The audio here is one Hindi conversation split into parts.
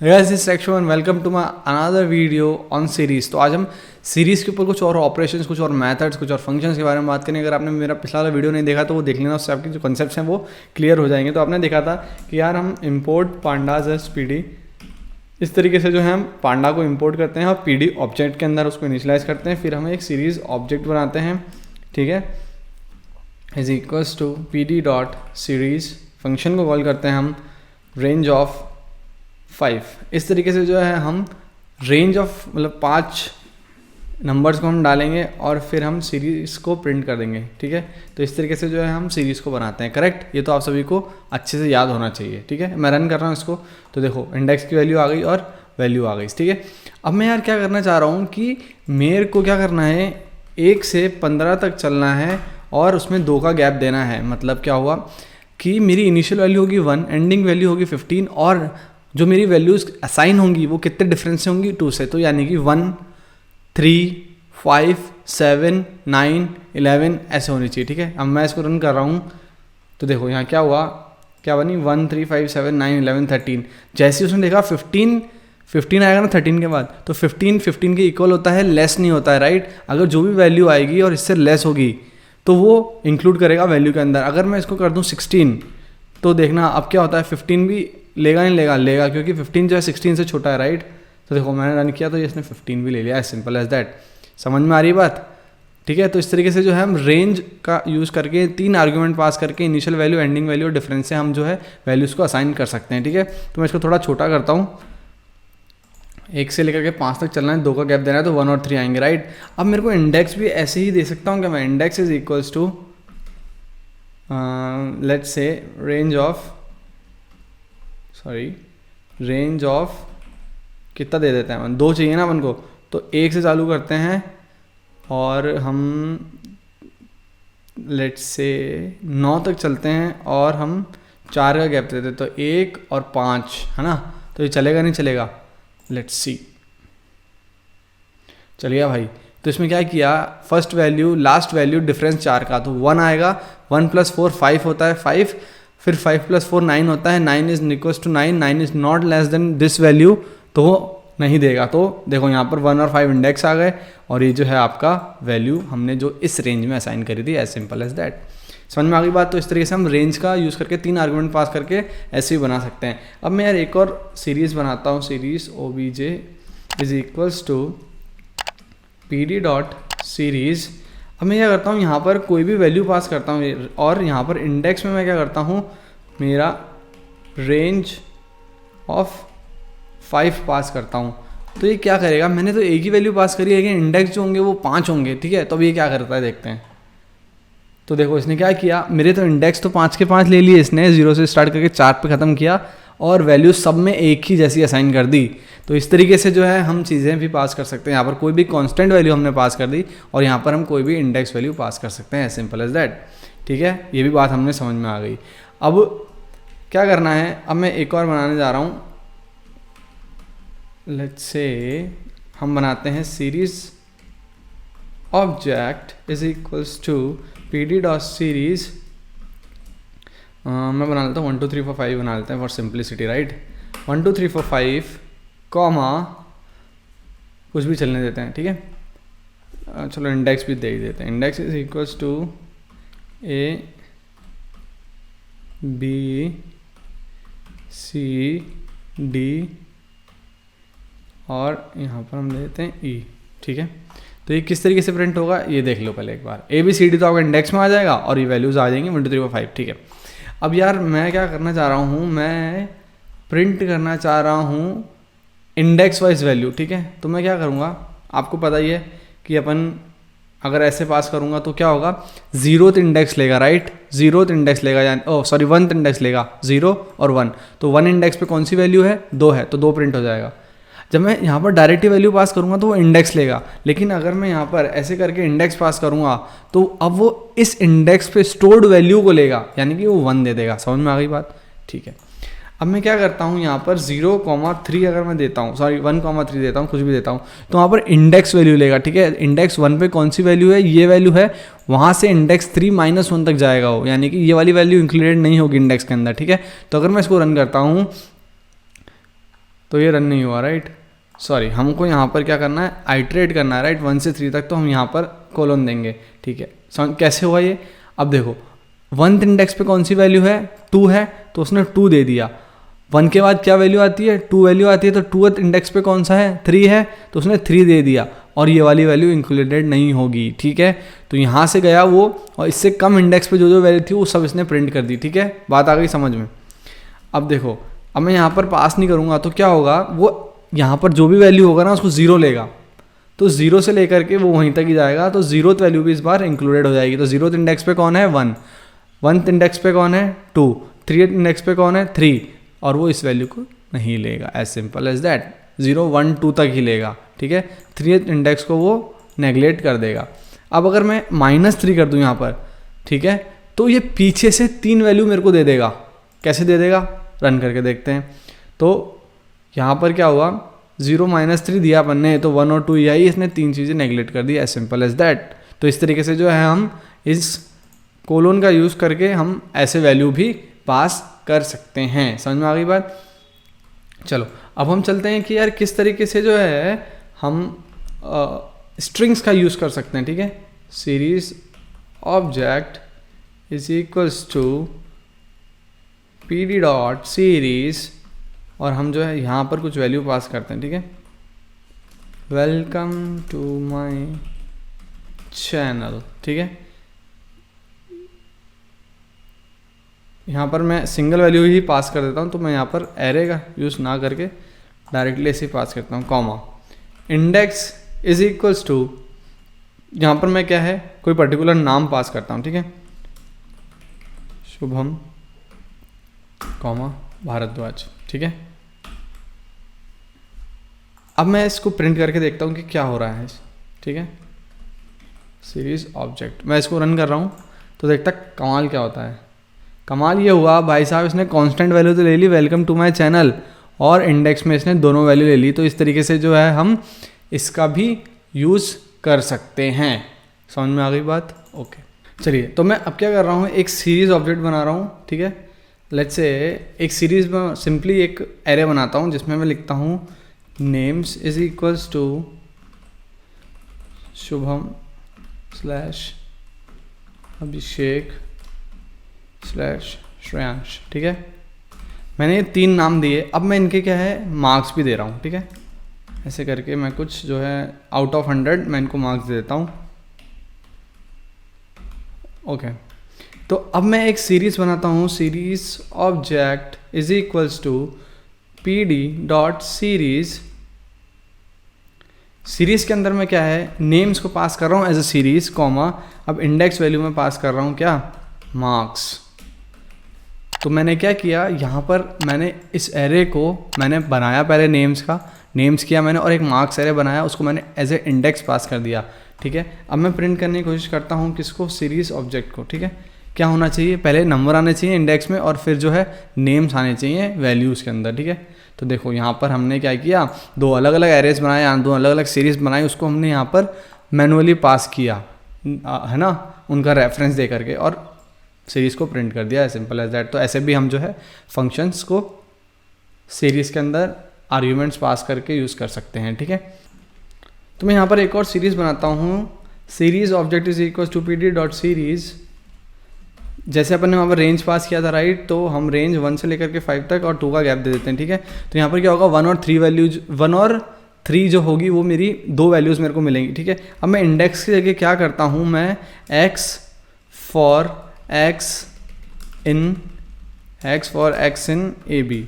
Guys, this is Section, welcome to my another video on series. तो आज हम सीरीज़ के ऊपर कुछ और ऑपरेशंस, कुछ और मेथड्स, कुछ और फंक्शंस के बारे में बात करेंगे। अगर आपने मेरा पिछला वाला वीडियो नहीं देखा तो वो देख लेना, उससे आपके जो कॉन्सेप्ट्स हैं वो क्लियर हो जाएंगे। तो आपने देखा था कि यार हम इंपोर्ट पांडाज एज पीडी, इस तरीके से जो है हम पांडा को इंपोर्ट करते हैं और पीडी ऑब्जेक्ट के अंदर उसको इनिशियलाइज करते हैं, फिर हम एक सीरीज़ ऑब्जेक्ट बनाते हैं, ठीक है, is equals to PD dot series. Function को कॉल करते हैं हम रेंज ऑफ 5। इस तरीके से जो है हम रेंज ऑफ मतलब 5 नंबर्स को हम डालेंगे और फिर हम सीरीज़ को प्रिंट कर देंगे, ठीक है। तो इस तरीके से जो है हम सीरीज़ को बनाते हैं, करेक्ट। ये तो आप सभी को अच्छे से याद होना चाहिए, ठीक है। मैं रन कर रहा हूँ इसको, तो देखो इंडेक्स की वैल्यू आ गई और वैल्यू आ गई, ठीक है। अब मैं यार क्या करना चाह रहा हूँ कि मेरे को क्या करना है, 1 से 15 तक चलना है और उसमें 2 का गैप देना है। मतलब क्या हुआ कि मेरी इनिशियल वैल्यू होगी 1, एंडिंग वैल्यू होगी 15 और जो मेरी वैल्यूज़ असाइन होंगी वो कितने डिफरेंस से होंगी, 2 से। तो यानी कि 1, 3, 5, 7, 9, 11 ऐसे होनी चाहिए, ठीक है। अब मैं इसको रन कर रहा हूँ तो देखो यहाँ क्या हुआ, क्या बनी 1, 3, 5, 7, 9, 11, 13। जैसे ही उसने देखा 15 आएगा ना 13 के बाद, तो 15 के इक्वल होता है, लेस नहीं होता है, राइट। अगर जो भी वैल्यू आएगी और इससे लेस होगी तो वो इंक्लूड करेगा वैल्यू के अंदर। अगर मैं इसको कर दूँ 16 तो देखना अब क्या होता है, 15 भी लेगा नहीं, लेगा क्योंकि 15 जो है 16 से छोटा है, राइट। तो देखो मैंने रन किया तो इसने 15 भी ले लिया, एज सिंपल एज दैट। समझ में आ रही बात, ठीक है। तो इस तरीके से जो है हम रेंज का यूज़ करके 3 आर्ग्यूमेंट पास करके इनिशियल वैल्यू, एंडिंग वैल्यू और डिफरेंस से हम जो है वैल्यूज़ को असाइन कर सकते हैं, ठीक है। तो मैं इसको थोड़ा छोटा करता हूँ, 1 से लेकर के 5 तक चलना है, 2 का गैप देना है, तो 1 और 3 आएंगे, राइट। अब मेरे को इंडेक्स भी ऐसे ही दे सकता हूँ कि मैं index is equals to let's say range of कितना दे देते हैं, 2 चाहिए ना अपन को, तो 1 से चालू करते हैं और हम लेट्स से 9 तक चलते हैं और हम 4 का गैप देते हैं, तो 1 और 5 है ना। तो ये चलेगा नहीं चलेगा, लेट्स सी, चलिए भाई। तो इसमें क्या किया, first value last value difference 4 का, तो 1 आएगा, 1 + 4 5 होता है, 5, फिर 5 + 4 9 होता है, 9 is equals to 9, 9 is not less than this value, तो वो नहीं देगा। तो देखो यहाँ पर 1 और 5 इंडेक्स आ गए और ये जो है आपका वैल्यू हमने जो इस रेंज में असाइन करी थी, एज सिंपल एज दैट। समझ में आ गई बात। तो इस तरीके से हम रेंज का यूज़ करके 3 आर्गुमेंट पास करके ऐसे ही बना सकते हैं। अब मैं यार एक और सीरीज़ बनाता हूँ, series obj is equals to pd dot series. अब मैं क्या करता हूँ, यहाँ पर कोई भी वैल्यू पास करता हूँ और यहाँ पर इंडेक्स में मैं क्या करता हूँ, मेरा रेंज ऑफ 5 पास करता हूँ। तो ये क्या करेगा, मैंने तो एक ही वैल्यू पास करी है लेकिन इंडेक्स जो होंगे वो 5 होंगे, ठीक है। तो अब ये क्या करता है देखते हैं। तो देखो इसने क्या किया, मेरे तो इंडेक्स तो 5 के 5 ले लिए इसने, 0 से स्टार्ट करके 4 पे ख़त्म किया और वैल्यू सब में एक ही जैसी असाइन कर दी। तो इस तरीके से जो है हम चीज़ें भी पास कर सकते हैं। यहाँ पर कोई भी कांस्टेंट वैल्यू हमने पास कर दी और यहाँ पर हम कोई भी इंडेक्स वैल्यू पास कर सकते हैं, एज सिंपल एज दैट, ठीक है। ये भी बात हमने समझ में आ गई। अब क्या करना है, अब मैं एक और बनाने जा रहा हूँ। लेट्स से हम बनाते हैं series object is equals to pd dot series. मैं बना लेता हूँ 1 2 3 4 5 बना लेते हैं फॉर सिंप्लिसिटी, राइट। 1 2 3 4 5 कॉमा कुछ भी चलने देते हैं, ठीक है। चलो इंडेक्स भी दे ही देते हैं। Index is equals to a b c d और यहाँ पर हम देते हैं e, ठीक है। तो ये किस तरीके से प्रिंट होगा ये देख लो पहले एक बार। ए बी सी डी तो आपका इंडेक्स में आ जाएगा और ये वैल्यूज़ आ जाएंगी 1 2 3 4 5, ठीक है। अब यार मैं क्या करना चाह रहा हूँ, मैं प्रिंट करना चाह रहा हूँ इंडेक्स वाइज वैल्यू, ठीक है। तो मैं क्या करूँगा, आपको पता ही है कि अपन अगर ऐसे पास करूँगा तो क्या होगा, 0th इंडेक्स लेगा, राइट। 0th इंडेक्स लेगा, यानी 1th इंडेक्स लेगा, 0 और 1। तो 1 इंडेक्स पे कौन सी वैल्यू है, 2 है, तो 2 प्रिंट हो जाएगा। जब मैं यहाँ पर डायरेक्ट वैल्यू पास करूँगा तो वो इंडेक्स लेगा, लेकिन अगर मैं यहाँ पर ऐसे करके इंडेक्स पास करूँगा तो अब वो इस इंडेक्स पे स्टोर्ड वैल्यू को लेगा, यानी कि वो 1 दे देगा। समझ में आ गई बात, ठीक है। अब मैं क्या करता हूँ, यहाँ पर 0,3 अगर मैं देता हूँ, 1,3 देता हूँ, कुछ भी देता हूँ, तो वहाँ पर इंडेक्स वैल्यू लेगा, ठीक है। इंडेक्स 1 पे कौन सी वैल्यू है, ये वैल्यू है, वहाँ से इंडेक्स 3 - 1 तक जाएगा वो, यानी कि ये वाली वैल्यू इंक्लूडेड नहीं होगी इंडेक्स के अंदर, ठीक है। तो अगर मैं इसको रन करता हूँ तो ये रन नहीं हुआ, राइट। सॉरी, हमको यहाँ पर क्या करना है, आइट्रेट करना है, राइट। 1 से 3 तक तो हम यहाँ पर कोलन देंगे, ठीक है। कैसे हुआ ये, अब देखो 1th इंडेक्स पे कौन सी वैल्यू है, 2 है, तो उसने 2 दे दिया। 1 के बाद क्या वैल्यू आती है, 2 वैल्यू आती है, तो 2th इंडेक्स पे कौन सा है, 3 है, तो उसने 3 दे दिया, और ये वाली वैल्यू इंक्लूडेड नहीं होगी, ठीक है। तो यहाँ से गया वो, और इससे कम इंडेक्स पे जो जो वैल्यू थी वो सब इसने प्रिंट कर दी, ठीक है। बात आ गई समझ में। अब देखो, अब मैं यहाँ पर पास नहीं करूँगा तो क्या होगा, वो यहाँ पर जो भी वैल्यू होगा ना उसको 0 लेगा, तो 0 से लेकर के वो वहीं तक ही जाएगा, तो 0th वैल्यू भी इस बार इंक्लूडेड हो जाएगी। तो 0th इंडेक्स पे कौन है, 1, 1th इंडेक्स पे कौन है, 2, 3th इंडेक्स पे कौन है, 3, और वो इस वैल्यू को नहीं लेगा, एज सिंपल एज दैट। 0, 1, 2 तक ही लेगा, ठीक है। 3th इंडेक्स को वो नेगलेक्ट कर देगा। अब अगर मैं -3 कर दूँ यहाँ पर, ठीक है, तो ये पीछे से 3 वैल्यू मेरे को दे देगा। कैसे दे देगा, रन करके देखते हैं। तो यहाँ पर क्या हुआ, 0 -3 दिया अपन ने, तो 1 और 2 ही आई, इसने 3 चीज़ें नेगलेक्ट कर दी, एज सिंपल एज दैट। तो इस तरीके से जो है हम इस कोलोन का यूज़ करके हम ऐसे वैल्यू भी पास कर सकते हैं। समझ में आ गई बात। चलो अब हम चलते हैं कि यार किस तरीके से जो है हम स्ट्रिंग्स का यूज़ कर सकते हैं, ठीक है। Series object is equals to pd dot series, और हम जो है यहाँ पर कुछ वैल्यू पास करते हैं, ठीक है। वेलकम टू माय चैनल, ठीक है। यहाँ पर मैं सिंगल वैल्यू ही पास कर देता हूँ, तो मैं यहाँ पर एरे का यूज़ ना करके डायरेक्टली ऐसे ही पास करता हूँ, comma. Index is equals to, यहाँ पर मैं क्या है कोई पर्टिकुलर नाम पास करता हूँ, ठीक है, शुभम कॉमा भारद्वाज, ठीक है। अब मैं इसको प्रिंट करके देखता हूँ कि क्या हो रहा है, ठीक है। सीरीज ऑब्जेक्ट, मैं इसको रन कर रहा हूँ तो देखता कमाल क्या होता है। कमाल ये हुआ भाई साहब, इसने कांस्टेंट वैल्यू तो ले ली वेलकम टू माय चैनल, और इंडेक्स में इसने दोनों वैल्यू ले ली। तो इस तरीके से जो है हम इसका भी यूज़ कर सकते हैं। समझ में आ गई बात, ओके। चलिए, तो मैं अब क्या कर रहा हूँ, एक सीरीज ऑब्जेक्ट बना रहा हूँ, ठीक है। लेट्स से एक सीरीज में सिंपली एक एरे बनाता हूँ जिसमें मैं लिखता हूँ names is equals to Shubham slash Abhishek slash Shreyansh, ठीक है। मैंने ये 3 नाम दिए। अब मैं इनके क्या है मार्क्स भी दे रहा हूँ, ठीक है। ऐसे करके मैं कुछ जो है आउट ऑफ 100 मैं इनको मार्क्स दे देता हूँ, ओके। तो अब मैं एक सीरीज बनाता हूँ, series object is equals to pd dot series. Series के अंदर मैं क्या है नेम्स को पास कर रहा हूँ एज अ सीरीज, कॉमा। अब इंडेक्स वैल्यू में पास कर रहा हूँ क्या, मार्क्स। तो मैंने क्या किया, यहाँ पर मैंने इस एरे को मैंने बनाया पहले नेम्स का, नेम्स किया मैंने, और एक मार्क्स एरे बनाया, उसको मैंने एज ए इंडेक्स पास कर दिया, ठीक है। अब मैं प्रिंट करने की कोशिश करता हूँ किसको, सीरीज ऑब्जेक्ट को, ठीक है। क्या होना चाहिए, पहले नंबर आने चाहिए इंडेक्स में, और फिर जो है नेम्स आने चाहिए वैल्यूज़ के अंदर, ठीक है। तो देखो यहाँ पर हमने क्या किया, 2 अलग अलग एरेज बनाए, 2 अलग अलग सीरीज बनाई, उसको हमने यहाँ पर मैनुअली पास किया है ना, उनका रेफरेंस दे करके, और सीरीज़ को प्रिंट कर दिया, सिंपल एज दैट। तो ऐसे भी हम जो है फंक्शंस को सीरीज़ के अंदर आर्ग्यूमेंट्स पास करके यूज़ कर सकते हैं, ठीक है। तो मैं यहाँ पर एक और सीरीज़ बनाता हूँ, series object is equal to pd dot series. जैसे अपन ने वहाँ पर रेंज पास किया था, राइट, तो हम रेंज 1 से लेकर के 5 तक और 2 का गैप दे देते हैं, ठीक है। तो यहाँ पर क्या होगा, 1 और 3 वैल्यूज, 1 और 3 जो होगी वो मेरी 2 वैल्यूज़ मेरे को मिलेंगी, ठीक है। अब मैं इंडेक्स की जगह क्या करता हूँ, मैं x for x in AB,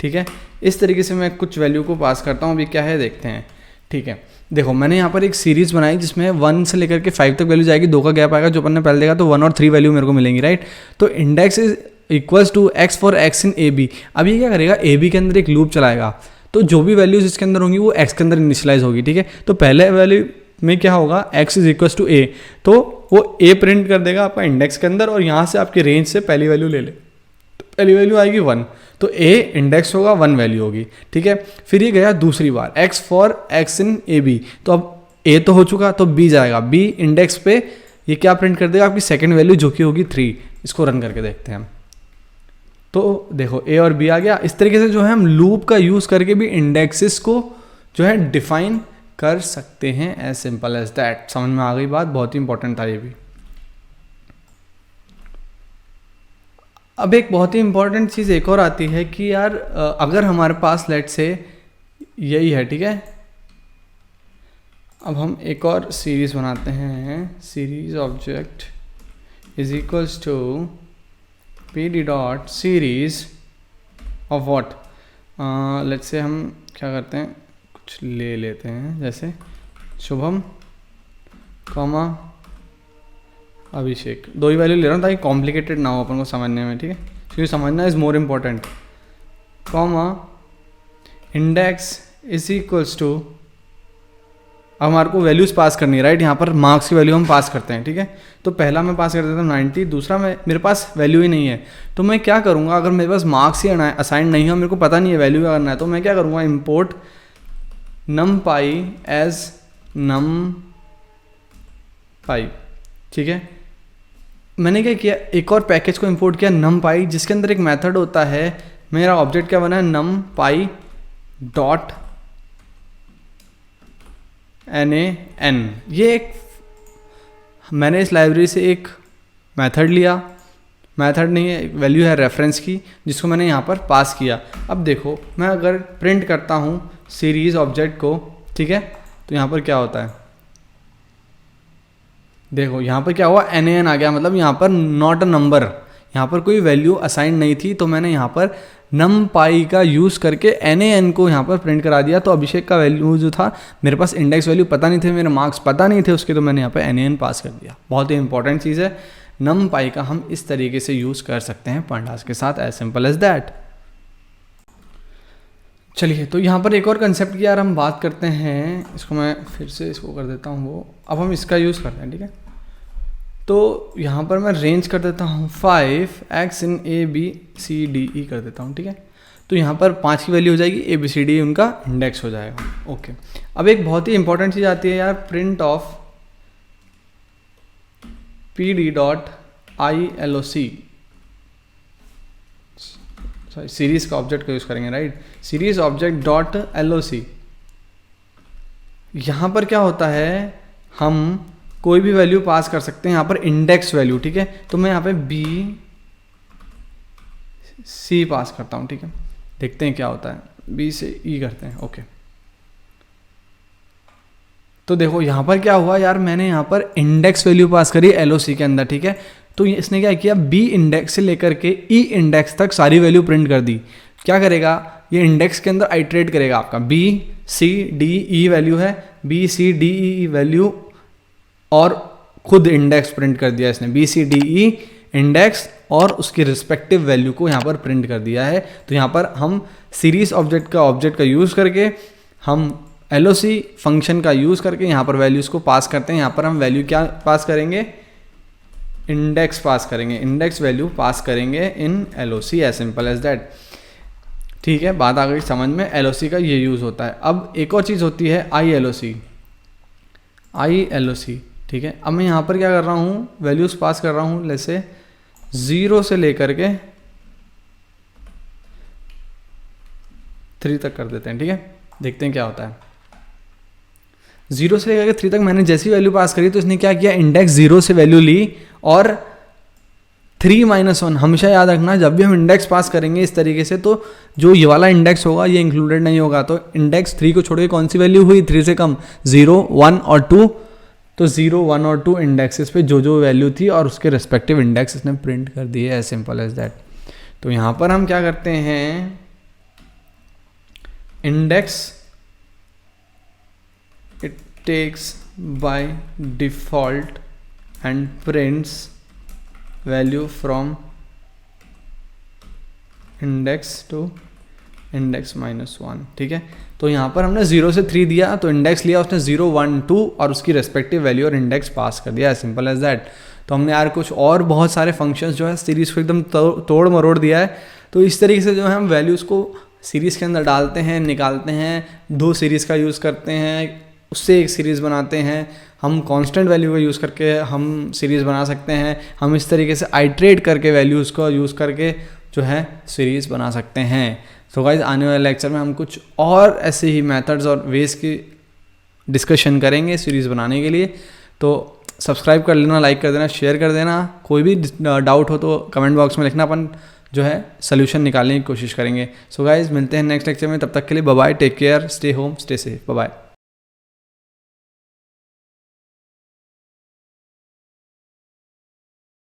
ठीक है। इस तरीके से मैं कुछ वैल्यू को पास करता हूँ। अभी क्या है देखते हैं, ठीक है। देखो मैंने यहाँ पर एक सीरीज़ बनाई जिसमें 1 से लेकर के 5 तक वैल्यू जाएगी, 2 का गैप आएगा, जो अपन ने पहले देखा, तो 1 और 3 वैल्यू मेरे को मिलेंगी, राइट। तो index is equals to x for x in AB। अब ये क्या करेगा, AB के अंदर एक लूप चलाएगा, तो जो भी वैल्यूज इसके अंदर होंगी वो x के अंदर इनिशियलाइज होगी, ठीक है। तो पहले वैल्यू में क्या होगा, x is equals to a, तो वो a प्रिंट कर देगा आपका इंडेक्स के अंदर, और यहाँ से आपकी रेंज से पहली वैल्यू ले ले, तो पहली वैल्यू आएगी 1, तो a इंडेक्स होगा, 1 वैल्यू होगी, ठीक है। फिर ये गया दूसरी बार x for x in AB, तो अब a तो हो चुका, तो b जाएगा, b इंडेक्स पे ये क्या प्रिंट कर देगा, आपकी सेकंड वैल्यू जो कि होगी 3। इसको रन करके देखते हैं हम, तो देखो ए और बी आ गया। इस तरीके से जो है हम लूप का यूज़ करके भी इंडेक्सेस को जो है डिफाइन कर सकते हैं, एज सिंपल एज दैट। समझ में आ गई बात, बहुत ही इंपॉर्टेंट था ये भी। अब एक बहुत ही इंपॉर्टेंट चीज़ एक और आती है कि यार अगर हमारे पास लेट से यही है, ठीक है, अब हम एक और सीरीज बनाते हैं, series object is equals to P D dot series of what, let's say हम क्या करते हैं, कुछ ले लेते हैं जैसे शुभम कॉमा अभिषेक, दो ही वैल्यू ले रहा हूँ ताकि कॉम्प्लिकेटेड ना हो अपन को समझने में, ठीक है, क्योंकि समझना is more important. Comma index is equals to, अब हमारे को वैल्यूज़ पास करनी है, राइट। यहाँ पर मार्क्स की वैल्यू हम पास करते हैं, ठीक है। तो पहला मैं पास कर देता हूँ 90, दूसरा मेरे पास वैल्यू ही नहीं है, तो मैं क्या करूँगा, अगर मेरे पास मार्क्स ही असाइन नहीं हो, मेरे को पता नहीं है वैल्यू क्या करना है, तो मैं क्या करूँगा, इम्पोर्ट नम पाई एज नम पाई, ठीक है। मैंने क्या किया, एक और पैकेज को इंपोर्ट किया नम पाई, जिसके अंदर एक मेथड होता है, मेरा ऑब्जेक्ट क्या बना है, नम पाई डॉट NaN। ये एक मैंने इस लाइब्रेरी से एक मेथड लिया, मेथड नहीं है, वैल्यू है रेफरेंस की, जिसको मैंने यहाँ पर पास किया। अब देखो मैं अगर प्रिंट करता हूँ सीरीज ऑब्जेक्ट को, ठीक है, तो यहाँ पर क्या होता है, देखो यहाँ पर क्या हुआ, NaN आ गया, मतलब यहाँ पर नॉट अ नंबर, यहाँ पर कोई वैल्यू असाइन नहीं थी, तो मैंने यहाँ पर नम पाई का यूज़ करके NaN को यहाँ पर प्रिंट करा दिया। तो अभिषेक का वैल्यू जो था, मेरे पास इंडेक्स वैल्यू पता नहीं थे, मेरे मार्क्स पता नहीं थे उसके, तो मैंने यहाँ पर NaN पास कर दिया। बहुत ही इंपॉर्टेंट चीज़ है, नम पाई का हम इस तरीके से यूज़ कर सकते हैं पांडास के साथ, एज सिंपल एज दैट। चलिए, तो यहाँ पर एक और कंसेप्ट की यार हम बात करते हैं, इसको मैं फिर से इसको कर देता हूँ वो, अब हम इसका यूज़ करते हैं, ठीक है। तो यहाँ पर मैं रेंज कर देता हूँ 5x इन ABCDE कर देता हूँ, ठीक है। तो यहाँ पर 5 की वैल्यू हो जाएगी, ABCD उनका इंडेक्स हो जाएगा, ओके। अब एक बहुत ही इंपॉर्टेंट चीज़ आती है यार, print of PD dot ILOC, sorry series का ऑब्जेक्ट का यूज़ करेंगे, right, series object dot LOC। यहाँ पर क्या होता है, हम कोई भी वैल्यू पास कर सकते हैं, यहाँ पर इंडेक्स वैल्यू, ठीक है। तो मैं यहाँ पे BC पास करता हूँ, ठीक है, देखते हैं क्या होता है, B से E करते हैं, ओके। तो देखो यहाँ पर क्या हुआ यार, मैंने यहाँ पर इंडेक्स वैल्यू पास करी LOC के अंदर, ठीक है। तो इसने क्या किया, B इंडेक्स से लेकर के E इंडेक्स तक सारी वैल्यू प्रिंट कर दी। क्या करेगा, ये इंडेक्स के अंदर आइट्रेट करेगा, आपका BCDE वैल्यू है, BCDE वैल्यू, और खुद इंडेक्स प्रिंट कर दिया इसने, BCDE इंडेक्स और उसकी रिस्पेक्टिव वैल्यू को यहाँ पर प्रिंट कर दिया है। तो यहाँ पर हम सीरीज ऑब्जेक्ट का यूज़ करके, हम LOC फंक्शन का यूज़ करके यहाँ पर वैल्यूज़ को पास करते हैं। यहाँ पर हम वैल्यू क्या पास करेंगे, इंडेक्स पास करेंगे, इंडेक्स वैल्यू पास करेंगे in LOC, as simple as that, ठीक है। बात आ गई समझ में, LOC का ये यूज़ होता है। अब एक और चीज़ होती है ILOC, ठीक है। अब मैं यहाँ पर क्या कर रहा हूँ, वैल्यूज़ पास कर रहा हूँ, जैसे 0 से लेकर के 3 तक कर देते हैं, ठीक है, देखते हैं क्या होता है। 0 से लेकर के 3 तक मैंने जैसी वैल्यू पास करी, तो इसने क्या किया, इंडेक्स 0 से वैल्यू ली, और 3 - 1, हमेशा याद रखना जब भी हम इंडेक्स पास करेंगे इस तरीके से, तो जो ये वाला इंडेक्स होगा ये इंक्लूडेड नहीं होगा। तो इंडेक्स 3 को छोड़ के कौन सी वैल्यू हुई, 3 से कम, 0, 1 और 2, तो 0, 1 और 2 इंडेक्सेस पे जो वैल्यू थी और उसके रिस्पेक्टिव इंडेक्स इसने प्रिंट कर दिए, एज सिंपल एज दैट। तो यहाँ पर हम क्या करते हैं, index it takes by default and prints value from index to index -1, ठीक है। तो यहाँ पर हमने 0 से 3 दिया, तो इंडेक्स लिया उसने 0, 1, 2 और उसकी रेस्पेक्टिव वैल्यू और इंडेक्स पास कर दिया, सिंपल एज दैट। तो हमने यार कुछ और बहुत सारे फंक्शंस जो है सीरीज़ को एकदम तोड़ मरोड़ दिया है। तो इस तरीके से जो है हम वैल्यूज़ को सीरीज़ के अंदर डालते हैं, निकालते हैं, 2 सीरीज़ का यूज़ करते हैं, उससे एक सीरीज़ बनाते हैं, हम कांस्टेंट वैल्यू का यूज़ करके हम सीरीज़ बना सकते हैं। हम इस तरीके से आइट्रेट करके वैल्यूज़ को यूज़ करके जो है सीरीज़ बना सकते हैं। तो गाइज आने वाले लेक्चर में हम कुछ और ऐसे ही मेथड्स और वेज की डिस्कशन करेंगे सीरीज़ बनाने के लिए। तो सब्सक्राइब कर लेना, लाइक कर देना, शेयर कर देना। कोई भी डाउट हो तो कमेंट बॉक्स में लिखना, अपन जो है सोल्यूशन निकालने की कोशिश करेंगे। सो गाइज मिलते हैं नेक्स्ट लेक्चर में, तब तक के लिए bye bye, take care, stay home, stay safe, bye bye.